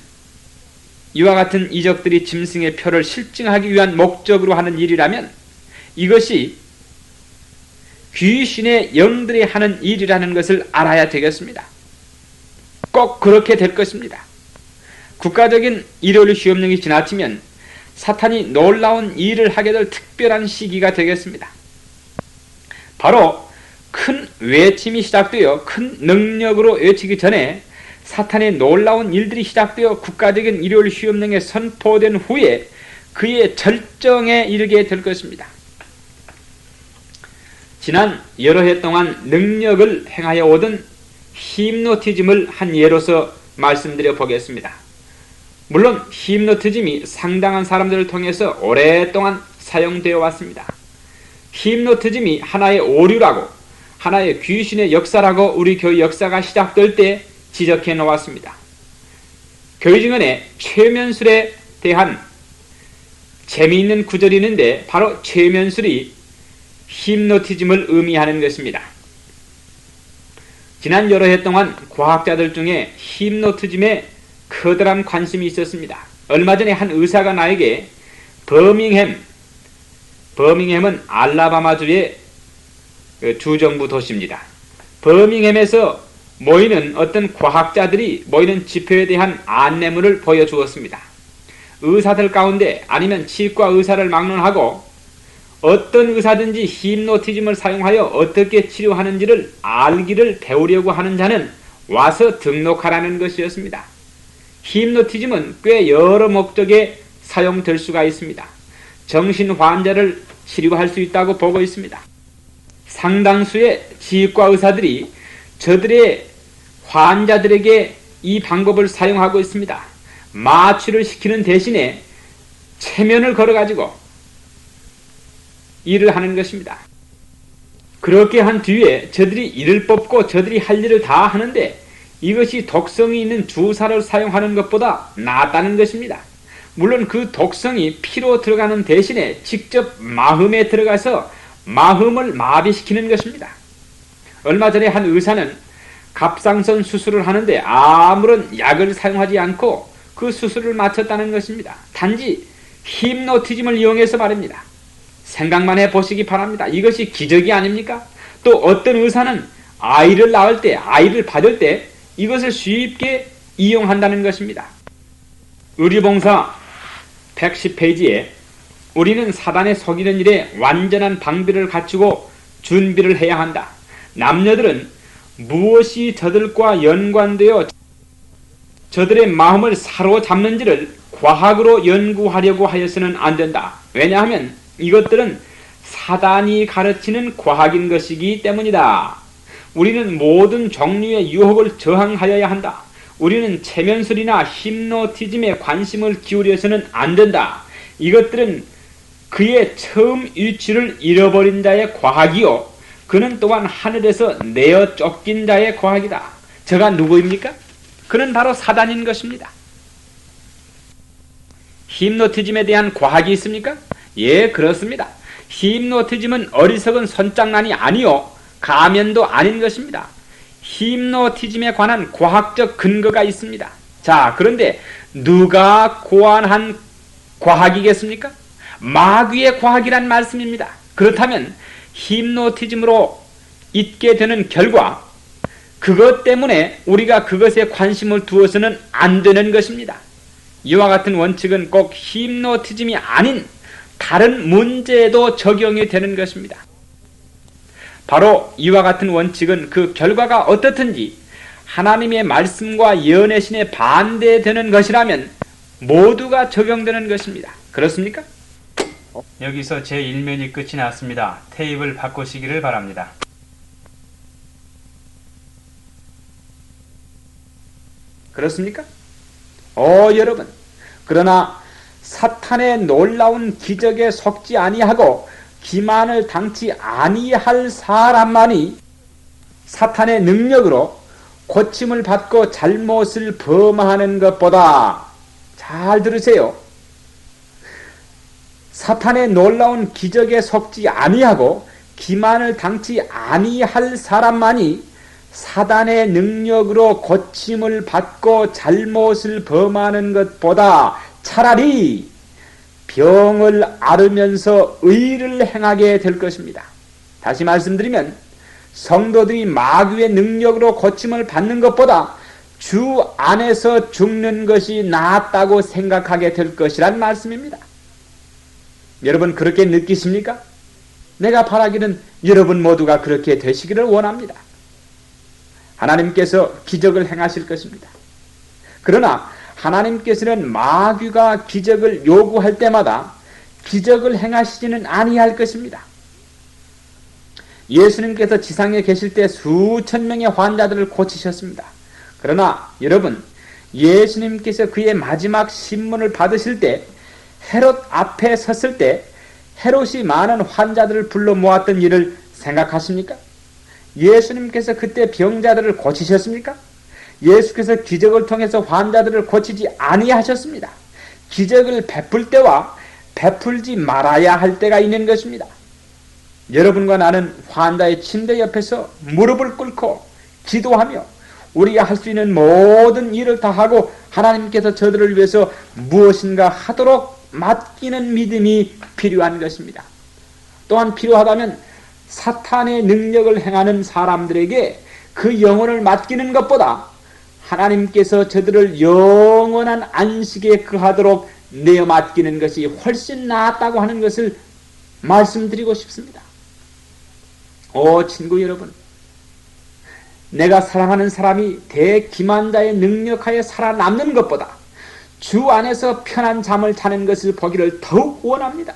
이와 같은 이적들이 짐승의 표를 실증하기 위한 목적으로 하는 일이라면 이것이 귀신의 영들이 하는 일이라는 것을 알아야 되겠습니다. 꼭 그렇게 될 것입니다. 국가적인 일요일 시험령이 지나치면 사탄이 놀라운 일을 하게 될 특별한 시기가 되겠습니다. 바로 큰 외침이 시작되어 큰 능력으로 외치기 전에 사탄의 놀라운 일들이 시작되어 국가적인 일요일 시험령에 선포된 후에 그의 절정에 이르게 될 것입니다. 지난 여러 해 동안 능력을 행하여 오던 히프노티즘을 한 예로서 말씀드려 보겠습니다. 물론 히프노티즘이 상당한 사람들을 통해서 오랫동안 사용되어 왔습니다. 히프노티즘이 하나의 오류라고, 하나의 귀신의 역사라고 우리 교회 역사가 시작될 때 지적해 놓았습니다. 교회 증언에 최면술에 대한 재미있는 구절이 있는데 바로 최면술이 히프노티즘을 의미하는 것입니다. 지난 여러 해 동안 과학자들 중에 히프노티즘에 커다란 관심이 있었습니다. 얼마 전에 한 의사가 나에게 버밍햄은 알라바마주의 주정부 도시입니다. 버밍햄에서 모이는 어떤 과학자들이 모이는 집회에 대한 안내문을 보여주었습니다. 의사들 가운데 아니면 치과 의사를 막론하고 어떤 의사든지 히프노티즘을 사용하여 어떻게 치료하는지를 알기를 배우려고 하는 자는 와서 등록하라는 것이었습니다. 히프노티즘은 꽤 여러 목적에 사용될 수가 있습니다. 정신 환자를 치료할 수 있다고 보고 있습니다. 상당수의 치과 의사들이 저들의 환자들에게 이 방법을 사용하고 있습니다. 마취를 시키는 대신에 체면을 걸어가지고 일을 하는 것입니다. 그렇게 한 뒤에 저들이 일을 뽑고 저들이 할 일을 다 하는데 이것이 독성이 있는 주사를 사용하는 것보다 낫다는 것입니다. 물론 그 독성이 피로 들어가는 대신에 직접 마음에 들어가서 마음을 마비시키는 것입니다. 얼마 전에 한 의사는 갑상선 수술을 하는데 아무런 약을 사용하지 않고 그 수술을 마쳤다는 것입니다. 단지 히프노티즘을 이용해서 말입니다. 생각만 해보시기 바랍니다. 이것이 기적이 아닙니까? 또 어떤 의사는 아이를 낳을 때, 아이를 받을 때 이것을 쉽게 이용한다는 것입니다. 의료봉사 110페이지에 우리는 사단에 속이는 일에 완전한 방비를 갖추고 준비를 해야 한다. 남녀들은 무엇이 저들과 연관되어 저들의 마음을 사로잡는지를 과학으로 연구하려고 하여서는 안 된다. 왜냐하면 이것들은 사단이 가르치는 과학인 것이기 때문이다. 우리는 모든 종류의 유혹을 저항하여야 한다. 우리는 체면술이나 히프노티즘에 관심을 기울여서는 안 된다. 이것들은 그의 처음 일치를 잃어버린 자의 과학이요, 그는 또한 하늘에서 내어 쫓긴 자의 과학이다. 저가 누구입니까? 그는 바로 사단인 것입니다. 히프노티즘에 대한 과학이 있습니까? 예, 그렇습니다. 히프노티즘은 어리석은 손장난이 아니요 가면도 아닌 것입니다. 히프노티즘에 관한 과학적 근거가 있습니다. 자, 그런데 누가 고안한 과학이겠습니까? 마귀의 과학이란 말씀입니다. 그렇다면 히프노티즘으로 잊게 되는 결과, 그것 때문에 우리가 그것에 관심을 두어서는 안 되는 것입니다. 이와 같은 원칙은 꼭 히프노티즘이 아닌 다른 문제에도 적용이 되는 것입니다. 바로 이와 같은 원칙은 그 결과가 어떻든지 하나님의 말씀과 예언의 신에 반대되는 것이라면 모두가 적용되는 것입니다. 그렇습니까? 여기서 제1면이 끝이 났습니다. 테이프를 바꾸시기를 바랍니다. 그렇습니까? 여러분, 그러나 사탄의 놀라운 기적에 속지 아니하고 기만을 당치 아니할 사람만이 사탄의 능력으로 고침을 받고 잘못을 범하는 것보다, 잘 들으세요, 사탄의 놀라운 기적에 속지 아니하고 기만을 당치 아니할 사람만이 사단의 능력으로 고침을 받고 잘못을 범하는 것보다 차라리 병을 앓으면서 의를 행하게 될 것입니다. 다시 말씀드리면 성도들이 마귀의 능력으로 고침을 받는 것보다 주 안에서 죽는 것이 낫다고 생각하게 될 것이란 말씀입니다. 여러분 그렇게 느끼십니까? 내가 바라기는 여러분 모두가 그렇게 되시기를 원합니다. 하나님께서 기적을 행하실 것입니다. 그러나 하나님께서는 마귀가 기적을 요구할 때마다 기적을 행하시지는 아니할 것입니다. 예수님께서 지상에 계실 때 수천 명의 환자들을 고치셨습니다. 그러나 여러분, 예수님께서 그의 마지막 신문을 받으실 때 헤롯 앞에 섰을 때 헤롯이 많은 환자들을 불러 모았던 일을 생각하십니까? 예수님께서 그때 병자들을 고치셨습니까? 예수께서 기적을 통해서 환자들을 고치지 아니하셨습니다. 기적을 베풀 때와 베풀지 말아야 할 때가 있는 것입니다. 여러분과 나는 환자의 침대 옆에서 무릎을 꿇고 기도하며 우리가 할 수 있는 모든 일을 다 하고 하나님께서 저들을 위해서 무엇인가 하도록 맡기는 믿음이 필요한 것입니다. 또한 필요하다면 사탄의 능력을 행하는 사람들에게 그 영혼을 맡기는 것보다 하나님께서 저들을 영원한 안식에 거하도록 내어 맡기는 것이 훨씬 낫다고 하는 것을 말씀드리고 싶습니다. 오 친구 여러분, 내가 사랑하는 사람이 대기만자의 능력하에 살아남는 것보다 주 안에서 편한 잠을 자는 것을 보기를 더욱 원합니다.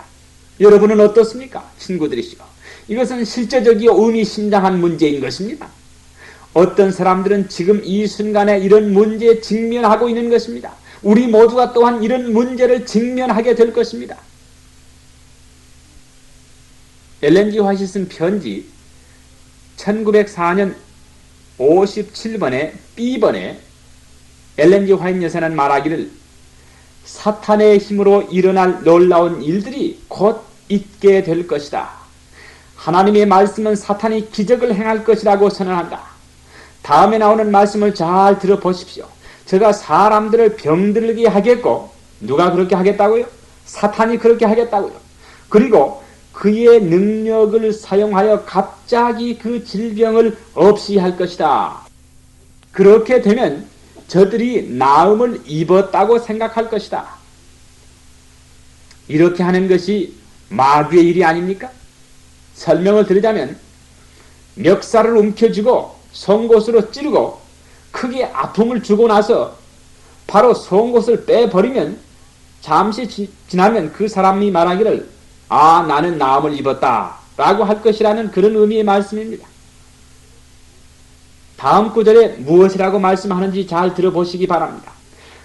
여러분은 어떻습니까? 친구들이시오. 이것은 실제적이요 의미심장한 문제인 것입니다. 어떤 사람들은 지금 이 순간에 이런 문제에 직면하고 있는 것입니다. 우리 모두가 또한 이런 문제를 직면하게 될 것입니다. 엘렌 G 화이트 쓴 편지 1904년 57번에 B번에 엘렌 G 화이트 여사는 말하기를 사탄의 힘으로 일어날 놀라운 일들이 곧 있게 될 것이다. 하나님의 말씀은 사탄이 기적을 행할 것이라고 선언한다. 다음에 나오는 말씀을 잘 들어보십시오. 제가 사람들을 병들게 하겠고, 누가 그렇게 하겠다고요? 사탄이 그렇게 하겠다고요. 그리고 그의 능력을 사용하여 갑자기 그 질병을 없이 할 것이다. 그렇게 되면 저들이 나음을 입었다고 생각할 것이다. 이렇게 하는 것이 마귀의 일이 아닙니까? 설명을 드리자면 멱살을 움켜쥐고 송곳으로 찌르고 크게 아픔을 주고 나서 바로 송곳을 빼버리면 잠시 지나면 그 사람이 말하기를 아 나는 나음을 입었다 라고 할 것이라는 그런 의미의 말씀입니다. 다음 구절에 무엇이라고 말씀하는지 잘 들어보시기 바랍니다.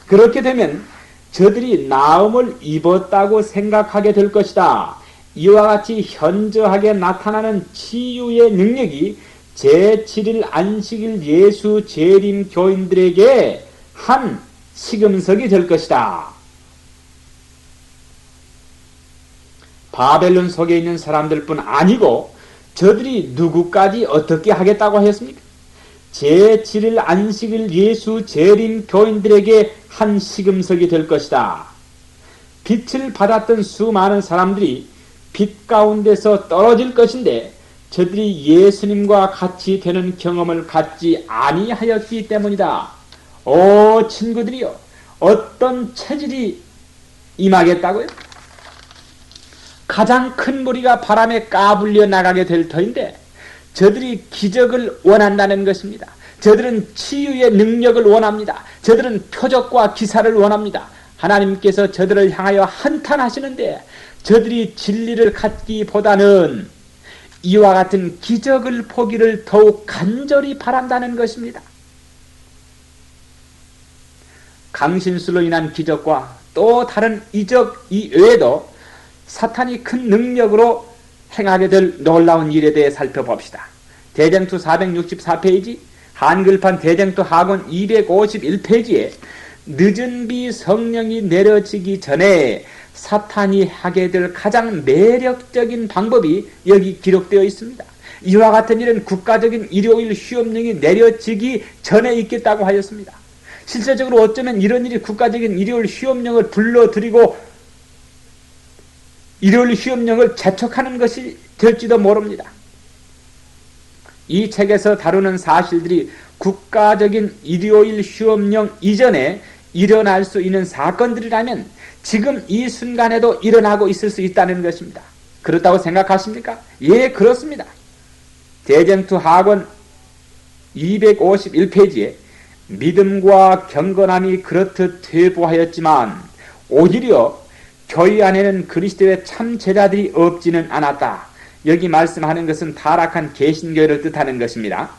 그렇게 되면 저들이 나음을 입었다고 생각하게 될 것이다. 이와 같이 현저하게 나타나는 치유의 능력이 제7일 안식일 예수 재림 교인들에게 한 시금석이 될 것이다. 바벨론 속에 있는 사람들뿐 아니고 저들이 누구까지 어떻게 하겠다고 하였습니까? 제7일 안식일 예수 재림 교인들에게 한 시금석이 될 것이다. 빛을 받았던 수많은 사람들이 빛 가운데서 떨어질 것인데 저들이 예수님과 같이 되는 경험을 갖지 아니하였기 때문이다. 오 친구들이여, 어떤 체질이 임하겠다고요? 가장 큰 무리가 바람에 까불려 나가게 될 터인데 저들이 기적을 원한다는 것입니다. 저들은 치유의 능력을 원합니다. 저들은 표적과 기사를 원합니다. 하나님께서 저들을 향하여 한탄하시는데 저들이 진리를 갖기보다는 이와 같은 기적을 보기를 더욱 간절히 바란다는 것입니다. 강신술로 인한 기적과 또 다른 이적 이외에도 사탄이 큰 능력으로 행하게 될 놀라운 일에 대해 살펴봅시다. 대쟁투 464페이지, 한글판 대쟁투 학원 251페이지에 늦은 비 성령이 내려지기 전에 사탄이 하게 될 가장 매력적인 방법이 여기 기록되어 있습니다. 이와 같은 일은 국가적인 일요일 휴업령이 내려지기 전에 있겠다고 하였습니다. 실제적으로 어쩌면 이런 일이 국가적인 일요일 휴업령을 불러들이고 일요일 휴업령을 재촉하는 것이 될지도 모릅니다. 이 책에서 다루는 사실들이 국가적인 일요일 휴업령 이전에 일어날 수 있는 사건들이라면 지금 이 순간에도 일어나고 있을 수 있다는 것입니다. 그렇다고 생각하십니까? 예, 그렇습니다. 대쟁투 학원 251페이지에 믿음과 경건함이 그렇듯 퇴보하였지만 오히려 교회 안에는 그리스도의 참 제자들이 없지는 않았다. 여기 말씀하는 것은 타락한 개신교를 뜻하는 것입니다.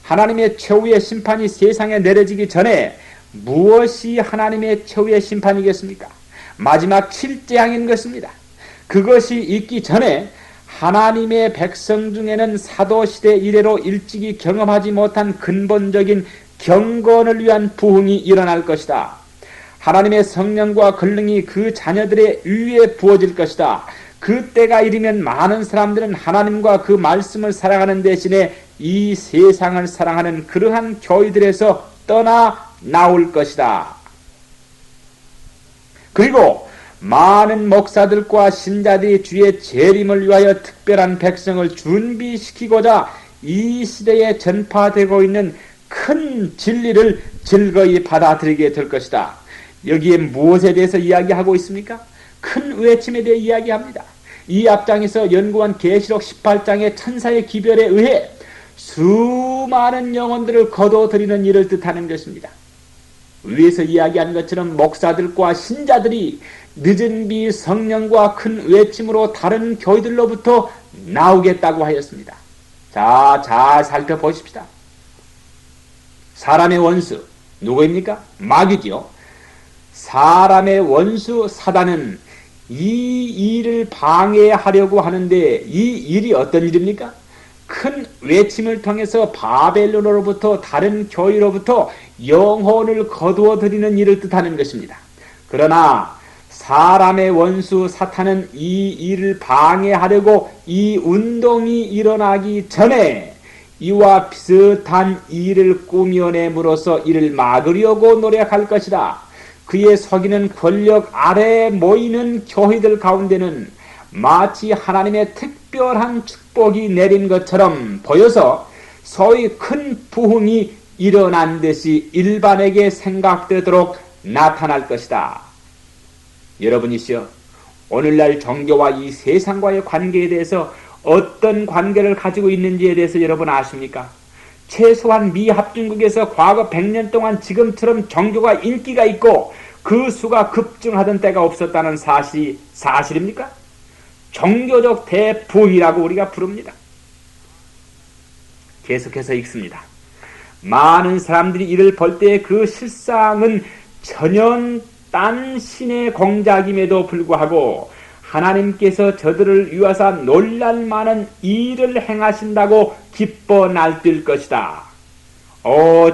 하나님의 최후의 심판이 세상에 내려지기 전에 무엇이 하나님의 최후의 심판이겠습니까? 마지막 7재앙인 것입니다. 그것이 있기 전에 하나님의 백성 중에는 사도시대 이래로 일찍이 경험하지 못한 근본적인 경건을 위한 부흥이 일어날 것이다. 하나님의 성령과 권능이 그 자녀들의 위에 부어질 것이다. 그때가 이르면 많은 사람들은 하나님과 그 말씀을 사랑하는 대신에 이 세상을 사랑하는 그러한 교회들에서 떠나 나올 것이다. 그리고 많은 목사들과 신자들이 주의 재림을 위하여 특별한 백성을 준비시키고자 이 시대에 전파되고 있는 큰 진리를 즐거이 받아들이게 될 것이다. 여기에 무엇에 대해서 이야기하고 있습니까? 큰 외침에 대해 이야기합니다. 이 앞장에서 연구한 계시록 18장의 천사의 기별에 의해 수많은 영혼들을 거둬들이는 일을 뜻하는 것입니다. 위에서 이야기한 것처럼 목사들과 신자들이 늦은 비 성령과 큰 외침으로 다른 교회들로부터 나오겠다고 하였습니다. 자, 잘 살펴보십시다. 사람의 원수 누구입니까? 마귀지요. 사람의 원수 사단은 이 일을 방해하려고 하는데 이 일이 어떤 일입니까? 큰 외침을 통해서 바벨론으로부터 다른 교회로부터 영혼을 거두어 들이는 일을 뜻하는 것입니다. 그러나 사람의 원수 사탄은 이 일을 방해하려고 이 운동이 일어나기 전에 이와 비슷한 일을 꾸며냄으로써 이를 막으려고 노력할 것이다. 그의 속이는 권력 아래에 모이는 교회들 가운데는 마치 하나님의 특별한 축복이 내린 것처럼 보여서 소위 큰 부흥이 일어난 듯이 일반에게 생각되도록 나타날 것이다. 여러분이시여, 오늘날 종교와 이 세상과의 관계에 대해서 어떤 관계를 가지고 있는지에 대해서 여러분 아십니까? 최소한 미 합중국에서 과거 100년 동안 지금처럼 종교가 인기가 있고 그 수가 급증하던 때가 없었다는 사실이 사실입니까? 종교적 대부흥이라고 우리가 부릅니다. 계속해서 읽습니다. 많은 사람들이 이를 볼 때 그 실상은 전혀 딴 신의 공작임에도 불구하고 하나님께서 저들을 위하사 놀랄만한 일을 행하신다고 기뻐 날뛸 것이다.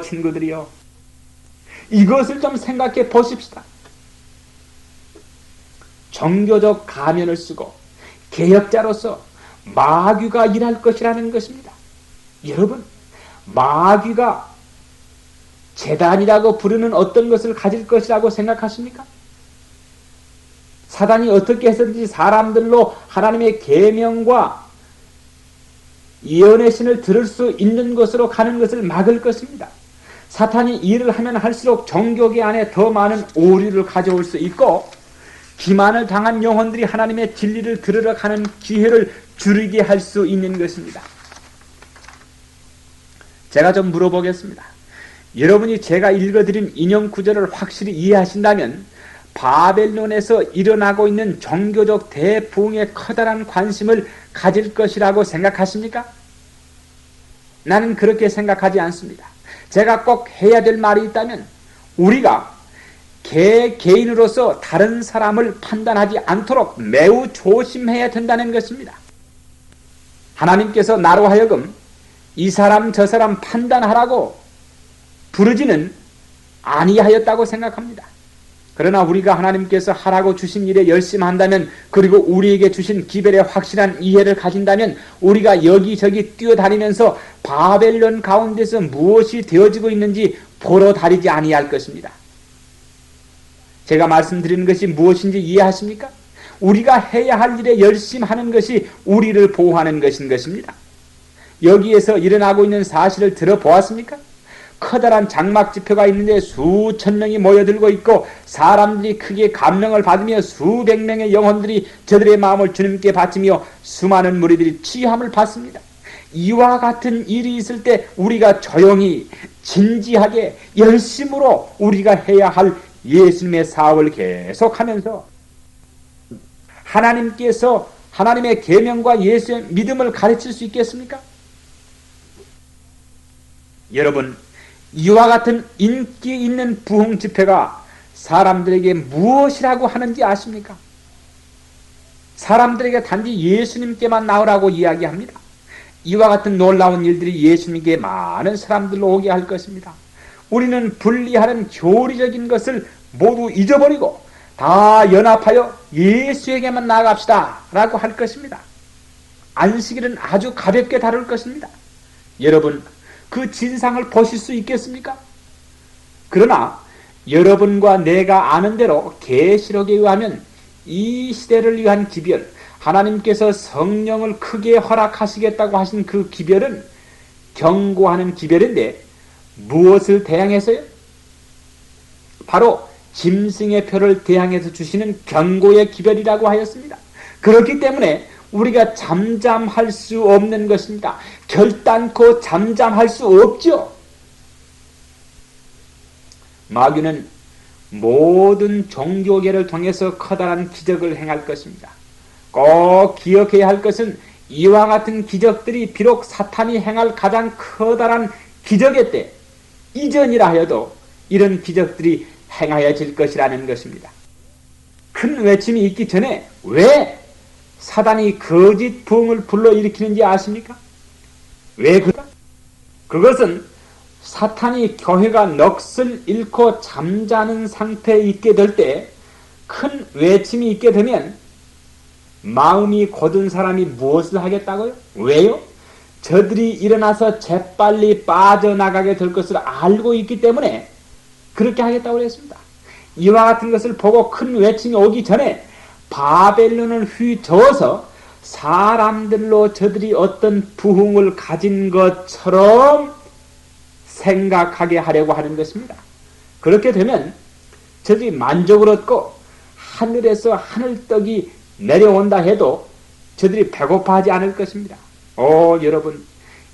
친구들이요, 이것을 좀 생각해 보십시다. 종교적 가면을 쓰고 개혁자로서 마귀가 일할 것이라는 것입니다. 여러분, 마귀가 재단이라고 부르는 어떤 것을 가질 것이라고 생각하십니까? 사단이 어떻게 해서든지 사람들로 하나님의 계명과 예언의 신을 들을 수 있는 것으로 가는 것을 막을 것입니다. 사탄이 일을 하면 할수록 종교계 안에 더 많은 오류를 가져올 수 있고 기만을 당한 영혼들이 하나님의 진리를 들으러 가는 기회를 줄이게 할 수 있는 것입니다. 제가 좀 물어보겠습니다. 여러분이 제가 읽어드린 인용 구절을 확실히 이해하신다면 바벨론에서 일어나고 있는 종교적 대부흥에 커다란 관심을 가질 것이라고 생각하십니까? 나는 그렇게 생각하지 않습니다. 제가 꼭 해야 될 말이 있다면 우리가 개인으로서 다른 사람을 판단하지 않도록 매우 조심해야 된다는 것입니다. 하나님께서 나로 하여금 이 사람 저 사람 판단하라고 부르지는 아니하였다고 생각합니다. 그러나 우리가 하나님께서 하라고 주신 일에 열심히 한다면, 그리고 우리에게 주신 기별의 확실한 이해를 가진다면, 우리가 여기저기 뛰어다니면서 바벨론 가운데서 무엇이 되어지고 있는지 보러 다니지 아니할 것입니다. 제가 말씀드리는 것이 무엇인지 이해하십니까? 우리가 해야 할 일에 열심히 하는 것이 우리를 보호하는 것인 것입니다. 여기에서 일어나고 있는 사실을 들어보았습니까? 커다란 장막 집회가 있는데 수천 명이 모여들고 있고, 사람들이 크게 감명을 받으며 수백 명의 영혼들이 저들의 마음을 주님께 바치며 수많은 무리들이 취함을 받습니다. 이와 같은 일이 있을 때 우리가 조용히 진지하게 열심으로 우리가 해야 할 예수님의 사업을 계속하면서 하나님께서 하나님의 계명과 예수의 믿음을 가르칠 수 있겠습니까? 여러분, 이와 같은 인기 있는 부흥 집회가 사람들에게 무엇이라고 하는지 아십니까? 사람들에게 단지 예수님께만 나오라고 이야기합니다. 이와 같은 놀라운 일들이 예수님께 많은 사람들로 오게 할 것입니다. 우리는 분리하는 교리적인 것을 모두 잊어버리고 다 연합하여 예수에게만 나아갑시다 라고 할 것입니다. 안식일은 아주 가볍게 다룰 것입니다. 여러분, 그 진상을 보실 수 있겠습니까? 그러나 여러분과 내가 아는 대로 계시록에 의하면 이 시대를 위한 기별, 하나님께서 성령을 크게 허락하시겠다고 하신 그 기별은 경고하는 기별인데, 무엇을 대항해서요? 바로 짐승의 표를 대항해서 주시는 경고의 기별이라고 하였습니다. 그렇기 때문에 우리가 잠잠할 수 없는 것입니다. 결단코 잠잠할 수 없죠. 마귀는 모든 종교계를 통해서 커다란 기적을 행할 것입니다. 꼭 기억해야 할 것은 이와 같은 기적들이 비록 사탄이 행할 가장 커다란 기적의 때 이전이라 하여도 이런 기적들이 행하여질 것이라는 것입니다. 큰 외침이 있기 전에 왜 사단이 거짓 부흥을 불러일으키는지 아십니까? 왜 그것은 사탄이 교회가 넋을 잃고 잠자는 상태에 있게 될 때, 큰 외침이 있게 되면 마음이 곧은 사람이 무엇을 하겠다고요? 왜요? 저들이 일어나서 재빨리 빠져나가게 될 것을 알고 있기 때문에 그렇게 하겠다고 했습니다. 이와 같은 것을 보고 큰 외침이 오기 전에 바벨론을 휘저어서 사람들로 저들이 어떤 부흥을 가진 것처럼 생각하게 하려고 하는 것입니다. 그렇게 되면 저들이 만족을 얻고 하늘에서 하늘떡이 내려온다 해도 저들이 배고파하지 않을 것입니다. 여러분,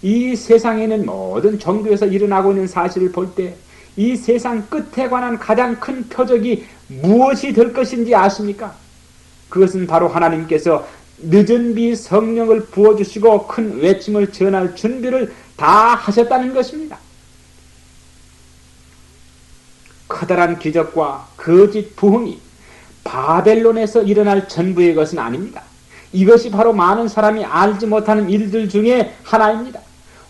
이 세상에는 모든 종교에서 일어나고 있는 사실을 볼 때 이 세상 끝에 관한 가장 큰 표적이 무엇이 될 것인지 아십니까? 그것은 바로 하나님께서 늦은 비 성령을 부어주시고 큰 외침을 전할 준비를 다 하셨다는 것입니다. 커다란 기적과 거짓 부흥이 바벨론에서 일어날 전부의 것은 아닙니다. 이것이 바로 많은 사람이 알지 못하는 일들 중에 하나입니다.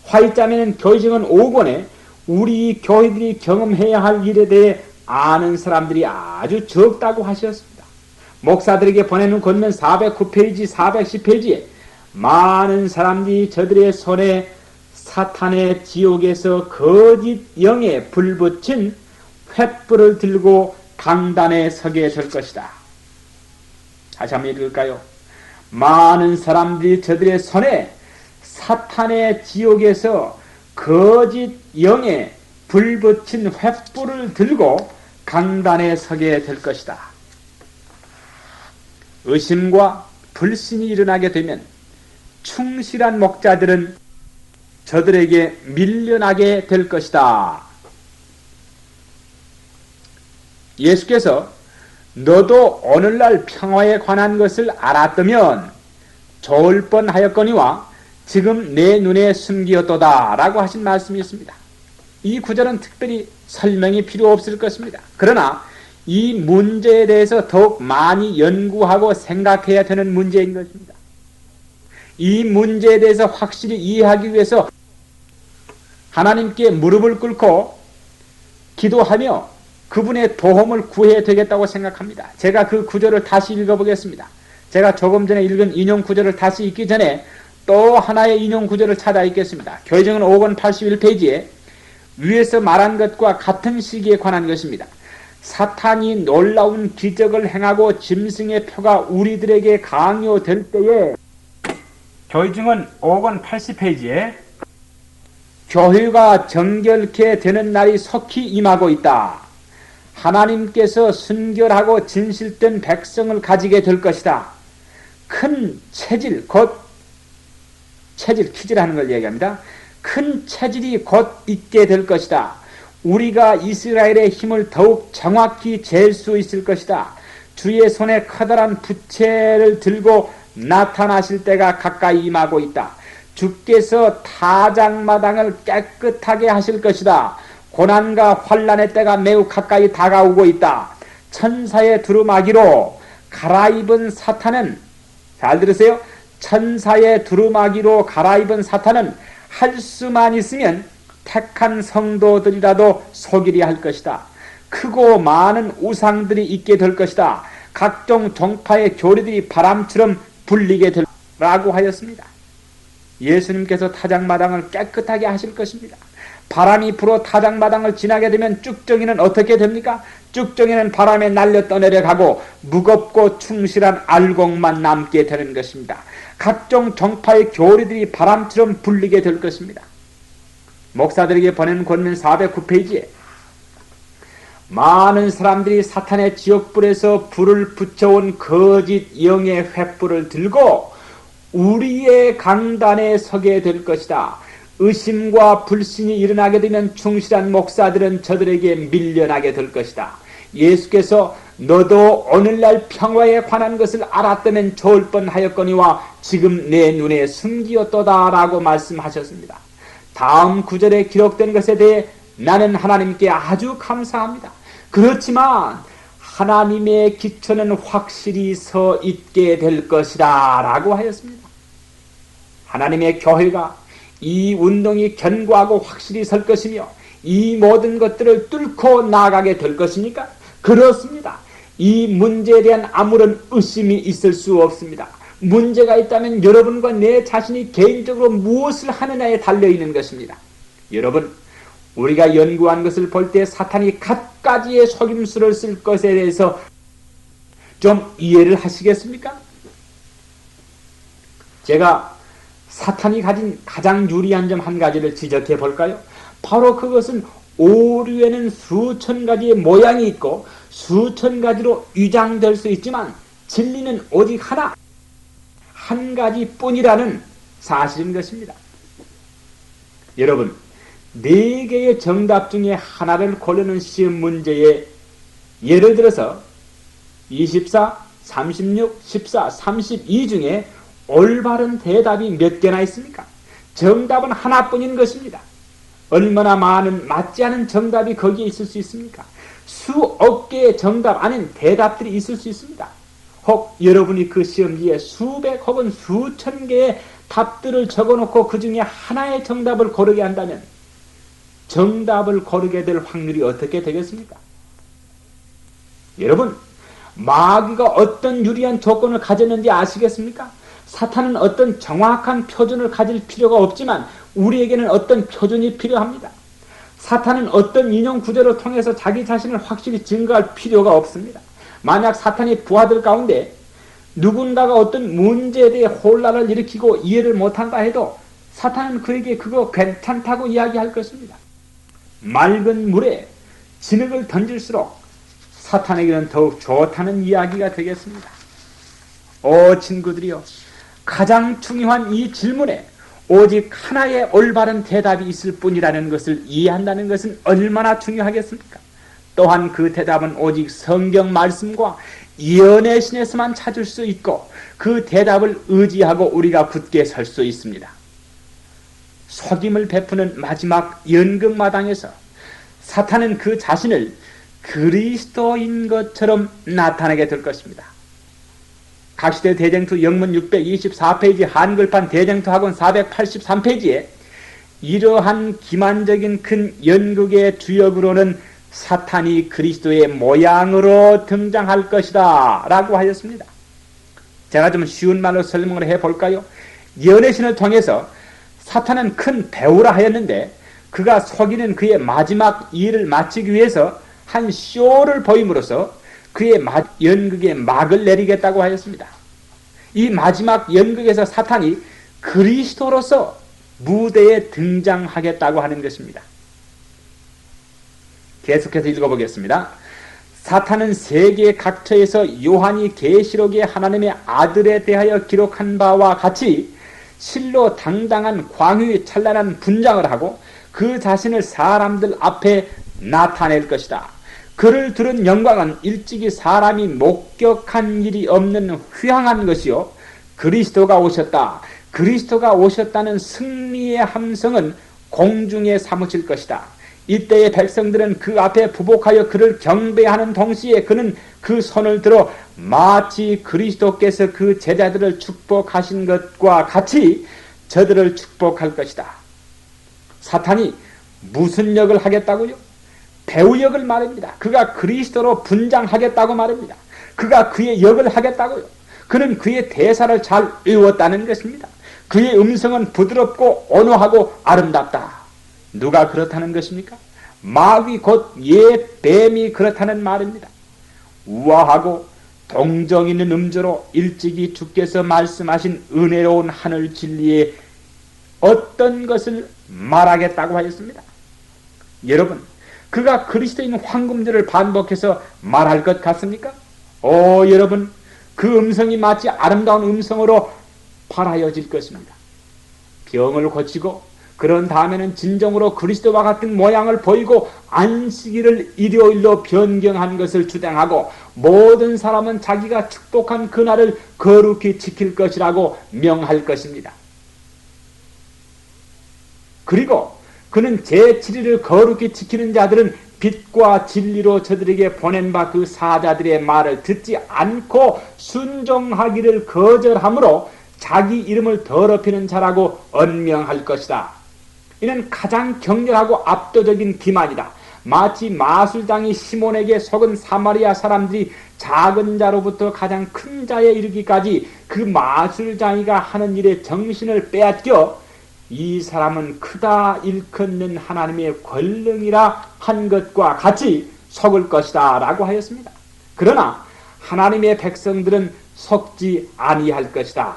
화이자매는 교회증언 5권에 우리 교회들이 경험해야 할 일에 대해 아는 사람들이 아주 적다고 하셨습니다. 목사들에게 보내는 권면 409페이지, 410페이지에 많은 사람들이 저들의 손에 사탄의 지옥에서 거짓 영에 불붙인 횃불을 들고 강단에 서게 될 것이다. 다시 한번 읽을까요? 많은 사람들이 저들의 손에 사탄의 지옥에서 거짓 영에 불붙인 횃불을 들고 강단에 서게 될 것이다. 의심과 불신이 일어나게 되면 충실한 목자들은 저들에게 밀려나게 될 것이다. 예수께서 너도 오늘날 평화에 관한 것을 알았다면 좋을 뻔하였거니와 지금 내 눈에 숨기었도다 라고 하신 말씀이 있습니다. 이 구절은 특별히 설명이 필요 없을 것입니다. 그러나 이 문제에 대해서 더욱 많이 연구하고 생각해야 되는 문제인 것입니다. 이 문제에 대해서 확실히 이해하기 위해서 하나님께 무릎을 꿇고 기도하며 그분의 도움을 구해야 되겠다고 생각합니다. 제가 그 구절을 다시 읽어보겠습니다. 제가 조금 전에 읽은 인용 구절을 다시 읽기 전에 또 하나의 인용 구절을 찾아 읽겠습니다. 교회증은 5권 81페이지에 위에서 말한 것과 같은 시기에 관한 것입니다. 사탄이 놀라운 기적을 행하고 짐승의 표가 우리들에게 강요될 때에 교회증은 5권 80페이지에 교회가 정결케 되는 날이 속히 임하고 있다. 하나님께서 순결하고 진실된 백성을 가지게 될 것이다. 큰 체질, 곧 체질, 키질하는 걸 얘기합니다. 큰 체질이 곧 있게 될 것이다. 우리가 이스라엘의 힘을 더욱 정확히 잴 수 있을 것이다. 주의 손에 커다란 부채를 들고 나타나실 때가 가까이 임하고 있다. 주께서 타작마당을 깨끗하게 하실 것이다. 고난과 환난의 때가 매우 가까이 다가오고 있다. 천사의 두루마기로 갈아입은 사탄은, 잘 들으세요, 천사의 두루마기로 갈아입은 사탄은 할 수만 있으면 택한 성도들이라도 속이려 할 것이다. 크고 많은 우상들이 있게 될 것이다. 각종 종파의 교리들이 바람처럼 불리게 될 라고 하였습니다. 예수님께서 타작마당을 깨끗하게 하실 것입니다. 바람이 불어 타작마당을 지나게 되면 쭉정이는 어떻게 됩니까? 쭉정이는 바람에 날려 떠내려가고 무겁고 충실한 알곡만 남게 되는 것입니다. 각종 종파의 교리들이 바람처럼 불리게 될 것입니다. 목사들에게 보낸 권면 409페이지에 많은 사람들이 사탄의 지옥불에서 불을 붙여온 거짓 영의 횃불을 들고 우리의 강단에 서게 될 것이다. 의심과 불신이 일어나게 되면 충실한 목사들은 저들에게 밀려나게 될 것이다. 예수께서 너도 오늘날 평화에 관한 것을 알았다면 좋을 뻔하였거니와 지금 내 눈에 숨기었도다 라고 말씀하셨습니다. 다음 구절에 기록된 것에 대해 나는 하나님께 아주 감사합니다. 그렇지만 하나님의 기초는 확실히 서 있게 될 것이다 라고 하였습니다. 하나님의 교회가 이 운동이 견고하고 확실히 설 것이며 이 모든 것들을 뚫고 나아가게 될 것입니까? 그렇습니다. 이 문제에 대한 아무런 의심이 있을 수 없습니다. 문제가 있다면 여러분과 내 자신이 개인적으로 무엇을 하느냐에 달려있는 것입니다. 여러분, 우리가 연구한 것을 볼 때 사탄이 갖가지의 속임수를 쓸 것에 대해서 좀 이해를 하시겠습니까? 제가 사탄이 가진 가장 유리한 점 한 가지를 지적해 볼까요? 바로 그것은 오류에는 수천 가지의 모양이 있고 수천 가지로 위장될 수 있지만 진리는 오직 하나, 한 가지뿐이라는 사실인 것입니다. 여러분, 4개의 정답 중에 하나를 고르는 시험 문제에 예를 들어서 24, 36, 14, 32 중에 올바른 대답이 몇 개나 있습니까? 정답은 하나뿐인 것입니다. 얼마나 많은 맞지 않은 정답이 거기에 있을 수 있습니까? 수억 개의 정답 아닌 대답들이 있을 수 있습니다. 혹 여러분이 그 시험지에 수백 혹은 수천 개의 답들을 적어놓고 그 중에 하나의 정답을 고르게 한다면 정답을 고르게 될 확률이 어떻게 되겠습니까? 여러분, 마귀가 어떤 유리한 조건을 가졌는지 아시겠습니까? 사탄은 어떤 정확한 표준을 가질 필요가 없지만 우리에게는 어떤 표준이 필요합니다. 사탄은 어떤 인용 구절을 통해서 자기 자신을 확실히 증거할 필요가 없습니다. 만약 사탄이 부하들 가운데 누군가가 어떤 문제에 대해 혼란을 일으키고 이해를 못한다 해도 사탄은 그에게 그거 괜찮다고 이야기할 것입니다. 맑은 물에 진흙을 던질수록 사탄에게는 더욱 좋다는 이야기가 되겠습니다. 오 친구들이여, 가장 중요한 이 질문에 오직 하나의 올바른 대답이 있을 뿐이라는 것을 이해한다는 것은 얼마나 중요하겠습니까? 또한 그 대답은 오직 성경 말씀과 예언의 신에서만 찾을 수 있고 그 대답을 의지하고 우리가 굳게 설 수 있습니다. 속임을 베푸는 마지막 연극마당에서 사탄은 그 자신을 그리스도인 것처럼 나타내게 될 것입니다. 각시대 대쟁투 영문 624페이지 한글판 대쟁투 학원 483페이지에 이러한 기만적인 큰 연극의 주역으로는 사탄이 그리스도의 모양으로 등장할 것이다 라고 하였습니다. 제가 좀 쉬운 말로 설명을 해볼까요? 연애신을 통해서 사탄은 큰 배우라 하였는데 그가 속이는 그의 마지막 일을 마치기 위해서 한 쇼를 보임으로써 그의 연극의 막을 내리겠다고 하였습니다. 이 마지막 연극에서 사탄이 그리스도로서 무대에 등장하겠다고 하는 것입니다. 계속해서 읽어보겠습니다. 사탄은 세계 각처에서 요한이 계시록의 하나님의 아들에 대하여 기록한 바와 같이 실로 당당한 광유의 찬란한 분장을 하고 그 자신을 사람들 앞에 나타낼 것이다. 그를 들은 영광은 일찍이 사람이 목격한 일이 없는 휘황한 것이요 그리스도가 오셨다. 그리스도가 오셨다는 승리의 함성은 공중에 사무칠 것이다. 이때의 백성들은 그 앞에 부복하여 그를 경배하는 동시에 그는 그 손을 들어 마치 그리스도께서 그 제자들을 축복하신 것과 같이 저들을 축복할 것이다. 사탄이 무슨 역을 하겠다고요? 배우 역을 말입니다. 그가 그리스도로 분장하겠다고 말입니다. 그가 그의 역을 하겠다고요. 그는 그의 대사를 잘 외웠다는 것입니다. 그의 음성은 부드럽고 온화하고 아름답다. 누가 그렇다는 것입니까? 마귀 곧 예 뱀이 그렇다는 말입니다. 우아하고 동정 있는 음조로 일찍이 주께서 말씀하신 은혜로운 하늘 진리의 어떤 것을 말하겠다고 하였습니다. 여러분, 그가 그리스도인 황금절을 반복해서 말할 것 같습니까? 여러분, 그 음성이 마치 아름다운 음성으로 발하여질 것입니다. 병을 고치고 그런 다음에는 진정으로 그리스도와 같은 모양을 보이고 안식일을 일요일로 변경한 것을 주장하고 모든 사람은 자기가 축복한 그날을 거룩히 지킬 것이라고 명할 것입니다. 그리고 그는 제7일을 거룩히 지키는 자들은 빛과 진리로 저들에게 보낸 바 그 사자들의 말을 듣지 않고 순종하기를 거절하므로 자기 이름을 더럽히는 자라고 언명할 것이다. 이는 가장 격렬하고 압도적인 기만이다. 마치 마술장이 시몬에게 속은 사마리아 사람들이 작은 자로부터 가장 큰 자에 이르기까지 그 마술장이가 하는 일에 정신을 빼앗겨 이 사람은 크다 일컫는 하나님의 권능이라 한 것과 같이 속을 것이다 라고 하였습니다. 그러나 하나님의 백성들은 속지 아니할 것이다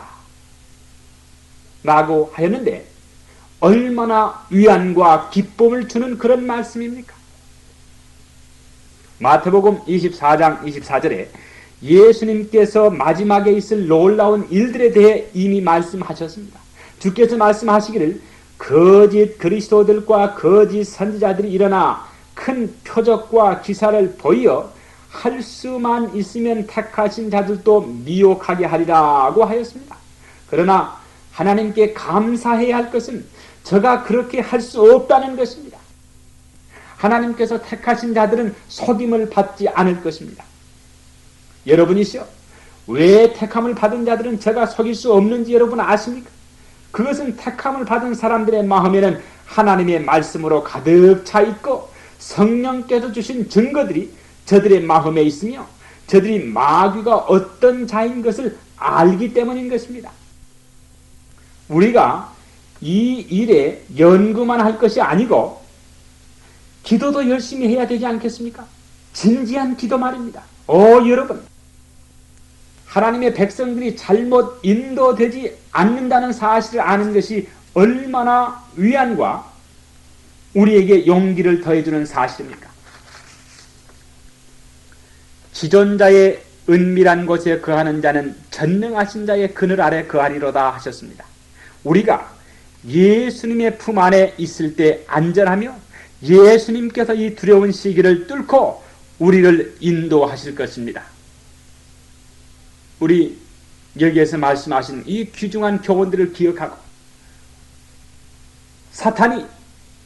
라고 하였는데 얼마나 위안과 기쁨을 주는 그런 말씀입니까? 마태복음 24장 24절에 예수님께서 마지막에 있을 놀라운 일들에 대해 이미 말씀하셨습니다. 주께서 말씀하시기를 거짓 그리스도들과 거짓 선지자들이 일어나 큰 표적과 기사를 보이어 할 수만 있으면 택하신 자들도 미혹하게 하리라고 하였습니다. 그러나 하나님께 감사해야 할 것은 저가 그렇게 할 수 없다는 것입니다. 하나님께서 택하신 자들은 속임을 받지 않을 것입니다. 여러분이시여, 왜 택함을 받은 자들은 저가 속일 수 없는지 여러분 아십니까? 그것은 택함을 받은 사람들의 마음에는 하나님의 말씀으로 가득 차 있고 성령께서 주신 증거들이 저들의 마음에 있으며 저들이 마귀가 어떤 자인 것을 알기 때문인 것입니다. 우리가 이 일에 연구만 할 것이 아니고 기도도 열심히 해야 되지 않겠습니까? 진지한 기도 말입니다. 여러분, 하나님의 백성들이 잘못 인도되지 않는다는 사실을 아는 것이 얼마나 위안과 우리에게 용기를 더해주는 사실입니까? 지존자의 은밀한 곳에 거하는 자는 전능하신 자의 그늘 아래 거하리로다 하셨습니다. 우리가 예수님의 품 안에 있을 때 안전하며 예수님께서 이 두려운 시기를 뚫고 우리를 인도하실 것입니다. 우리 여기에서 말씀하신 이 귀중한 교훈들을 기억하고 사탄이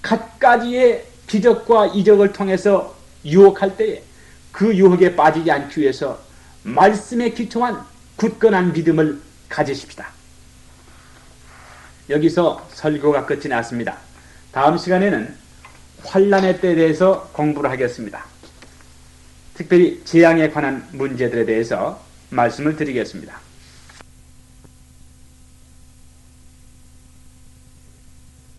갖가지의 기적과 이적을 통해서 유혹할 때에 그 유혹에 빠지지 않기 위해서 말씀에 기초한 굳건한 믿음을 가지십시다. 여기서 설교가 끝이 났습니다. 다음 시간에는 환란의 때에 대해서 공부를 하겠습니다. 특별히 재앙에 관한 문제들에 대해서 말씀을 드리겠습니다.